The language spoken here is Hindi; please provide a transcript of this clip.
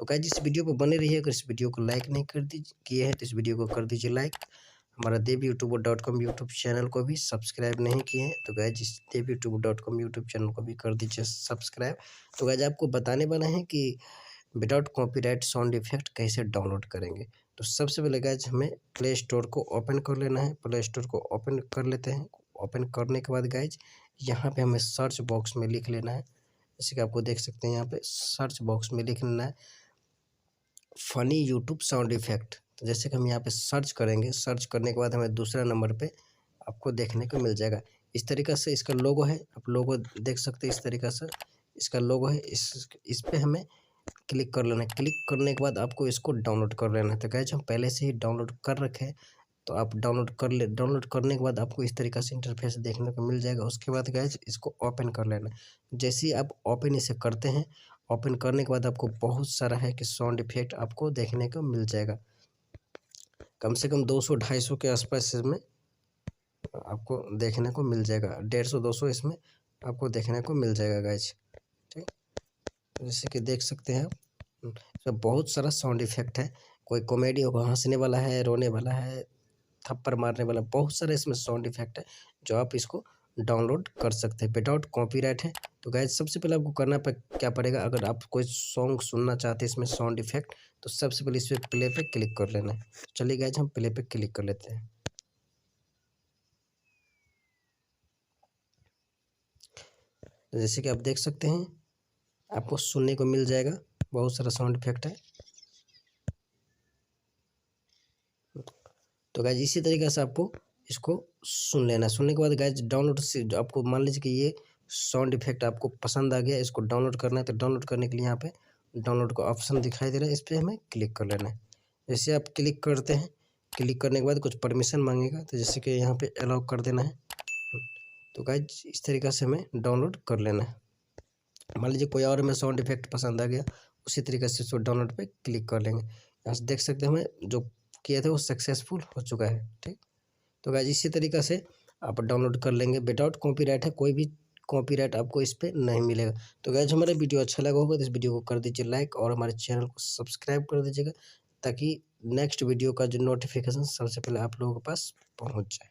तो गाइस इस वीडियो पर बने रहिए। अगर इस वीडियो को लाइक नहीं कर दीजिए किए हैं तो इस वीडियो को कर दीजिए लाइक। हमारा devYoutuber.com यूट्यूब चैनल को भी सब्सक्राइब नहीं किए हैं तो गाइस इस devYoutuber.com यूट्यूब चैनल को भी कर दीजिए सब्सक्राइब। तो गाइस आपको बताने वाला है कि विदाउट कॉपीराइट साउंड इफेक्ट कैसे डाउनलोड करेंगे। तो सबसे पहले गाइस हमें प्ले स्टोर को ओपन कर लेना है। प्ले स्टोर को ओपन कर लेते हैं। ओपन करने के बाद गाइस यहाँ पे हमें सर्च बॉक्स में लिख लेना है। जैसे कि आपको देख सकते हैं यहाँ पे सर्च बॉक्स में लिख लेना है फनी यूट्यूब साउंड इफेक्ट। तो जैसे कि हम यहाँ पे सर्च करेंगे, सर्च करने के बाद हमें दूसरा नंबर पे आपको देखने को मिल जाएगा। इस तरीक़ा से इसका लोगो है, आप लोगो देख सकते हैं। इस तरीक़ा से इसका लोगो है। इस पे हमें क्लिक कर लेना है। क्लिक करने के बाद आपको इसको डाउनलोड कर लेना है। तो गाइस हम पहले से ही डाउनलोड कर रखे हैं तो आप डाउनलोड कर ले। डाउनलोड करने के बाद आपको इस तरीक़ा से इंटरफेस देखने को मिल जाएगा। उसके बाद गाइस इसको ओपन कर लेना है। जैसे ही आप ओपन इसे करते हैं, ओपन करने के बाद आपको बहुत सारा है कि साउंड इफेक्ट आपको देखने को मिल जाएगा। कम से कम 200-250 के आसपास इसमें आपको देखने को मिल जाएगा। 150-200 इसमें आपको देखने को मिल जाएगा गाइस। ठीक, जैसे कि देख सकते हैं आप इसमें बहुत सारा साउंड इफेक्ट है। कोई कॉमेडी होगा, हंसने वाला है, रोने वाला है, थप्पड़ मारने वाला, बहुत सारे इसमें साउंड इफेक्ट है जो आप इसको डाउनलोड कर सकते हैं। विदाउट कॉपीराइट है। तो गाइस सबसे पहले आपको करना क्या पड़ेगा, अगर आप कोई सॉन्ग सुनना चाहते हैं इसमें साउंड इफेक्ट, तो सबसे पहले इस पर प्ले पे क्लिक कर लेना है। चलिए गाइस हम प्ले पे क्लिक कर लेते हैं। जैसे कि आप देख सकते हैं आपको सुनने को मिल जाएगा, बहुत सारा साउंड इफेक्ट है। तो गाइस इसी तरीके से आपको इसको सुन लेना। सुनने के बाद गाइस डाउनलोड से आपको मान लीजिए कि ये साउंड इफेक्ट आपको पसंद आ गया, इसको डाउनलोड करना है। तो डाउनलोड करने के लिए यहाँ पे डाउनलोड का ऑप्शन दिखाई दे रहा है, इस पर हमें क्लिक कर लेना है। जैसे आप क्लिक करते हैं, क्लिक करने के बाद कुछ परमिशन मांगेगा, तो जैसे कि यहाँ पे अलाउ कर देना है। तो गाइस इस तरीक़े से हमें डाउनलोड कर लेना है। मान लीजिए कोई और हमें साउंड इफेक्ट पसंद आ गया, उसी तरीके से इसको डाउनलोड पे क्लिक कर लेंगे। यहाँ से देख सकते हैं हमें जो किए थे वो सक्सेसफुल हो चुका है। ठीक, तो गाइस इसी तरीक़े से आप डाउनलोड कर लेंगे। विदाउट कॉपीराइट है, कोई भी कॉपीराइट आपको इस पर नहीं मिलेगा। तो गाइस हमारा वीडियो अच्छा लगा होगा तो इस वीडियो को कर दीजिए लाइक और हमारे चैनल को सब्सक्राइब कर दीजिएगा, ताकि नेक्स्ट वीडियो का जो नोटिफिकेशन सबसे पहले आप लोगों के पास पहुँच जाए।